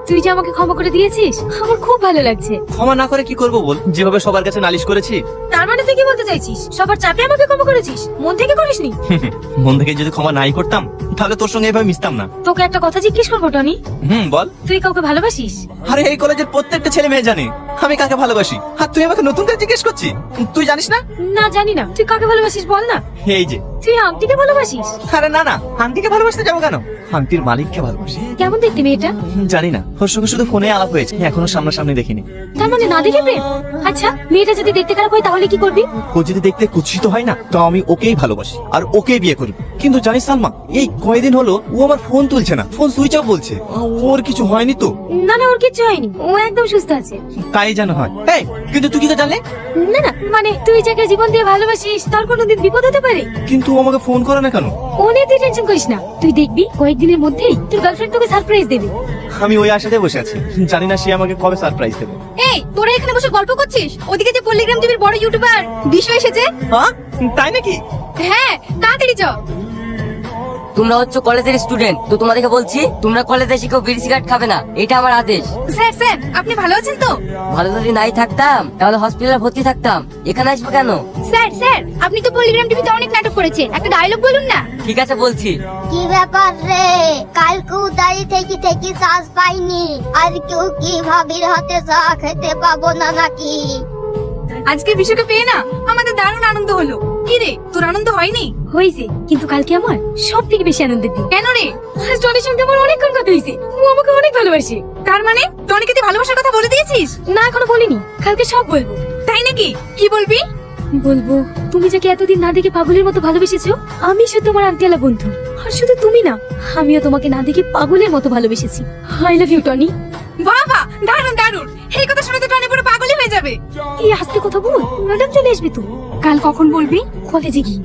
তুই যে আমাকে ক্ষমা করে দিয়েছিস আমার খুব ভালো লাগছে। ক্ষমা না করে কি করব বল? যেভাবে সবার কাছে নালিশ করেছি। তার মানে তুই কি বলতে চাইছিস সবার চাপে আমাকে ক্ষমা করেছিস, মন থেকে করিসনি? মন থেকে যদি ক্ষমা নাই করতাম তাহলে তোর সঙ্গে এভাবে মিশতাম না। তোকে একটা কথা জিজ্ঞেস করবো টনি, বল। তুই কাউকে ভালোবাসিস? আরে এই কলেজের প্রত্যেকটা ছেলে মেয়ে জানে আমি কাকে ভালোবাসি, আর তুই আমাকে নতুন করে জিজ্ঞেস করছিস? তুই জানিস না? না জানি না, তুই কাকে ভালোবাসিস বল না। এই যে। তুই আংটিকে ভালোবাসিস? আরে না না, আন্টিকে ভালোবাসতে যাবো কেন? আন্টির মালিককে ভালোবাসি। কেমন দেখতে মেয়েটা? জানি না, ওর সঙ্গে শুধু ফোনে আলাপ হয়েছে, এখনো সামনাসামনি দেখিনি। তার মানে না দেখে প্রেম? আচ্ছা মেয়েটা যদি দেখতে খারাপ হয় তাহলে কি করবি? ও যদি দেখতে কুৎসিত হয় না তো আমি ওকেই ভালোবাসি আর ওকেই বিয়ে করব। কিন্তু জানিস সালমা, এই কয়দিন হলো ও আমার ফোন তুলছে না, ফোন সুইচ অফ বলছে। ওর কিছু হয়নি তো? না না, ওর কিচ্ছু হয়নি, ও একদম সুস্থ আছে। তাই যেন হয়। এই কিন্তু তুই কি তো জানলে? না না, মানে তুই যাকে জীবন দিয়ে ভালোবাসিস তার কোনোদিন বিপদ হতে পারে। কিন্তু ও আমাকে ফোন করে না কেন? ও নিয়ে তুই টেনশন করিস না, তুই দেখবি কয়েকদিনের মধ্যেই তোর গার্লফ্রেন্ড তোকে সারপ্রাইজ দেবে। আমি ওই আশাতে বসে আছি, জানি না সে আমাকে কবে সারপ্রাইজ দেবে। এই তোরা এখানে বসে গল্প করছিস, ওদিকে যে পল্লীগ্রাম টিভির বড় ইউটিউবার বিশু এসেছে। হ্যাঁ তাই নাকি? হ্যাঁ তাড়াতাড়ি চ। তোমরা হচ্ছে কলেজের স্টুডেন্ট, তো তোমাদেরকে বলছি তোমরা কলেজে এসে কেউ বিড়ি সিগারেট খাবে না, এটা আমার আদেশ। স্যার স্যার আপনি ভালো আছেন তো? ভালো যদি নাই থাকতাম তাহলে হসপিটালে ভর্তি থাকতাম, এখানে আসবো কেন? স্যার স্যার আপনি তো পল্লীগ্রাম টিভিতে অনেক নাটক করেছেন, একটা ডায়লগ বলুন না। ঠিক আছে বলছি। কি ব্যাপার রে, কালকে দাঁড়িয়ে থেকে থেকে শ্বাস পাইনি, আর কেউ কি ভাবির হাতে চা খেতে পাবো না নাকি? আজকে বিশুকে পেয়ে না আমাদের দারুণ আনন্দ হলো। কি রে তোর আনন্দ হয়নি? হয়েছে, কিন্তু কালকে আমার সব থেকে বেশি আনন্দের দিন। কেন রে? আজ টনির সঙ্গে আমার অনেকক্ষণ কথা হয়েছে, ও আমাকে অনেক ভালোবাসে। তার মানে টনিকে তুই ভালোবাসার কথা বলে দিয়েছিস? না এখনো বলিনি, কালকে সব বলবো। তাই নাকি? কি বলবি? বলবো তুমি যাকে এতদিন না দেখে পাগলের মতো ভালোবেসেছো, আমি শুধু তোমার আংটিওয়ালা বন্ধু। আর শুধু তুমি না, আমিও তোমাকে না দেখে পাগলের মতো ভালোবেসেছি। I love you Tony. বাবা দারুণ দারুণ, এই কথা শুনে তো টনি পুরো পাগলই হয়ে যাবে। এই আস্তে কথা বল, ম্যাডাম চলে আসবে তো। কাল কখন বলবি? কলেজে গিয়ে।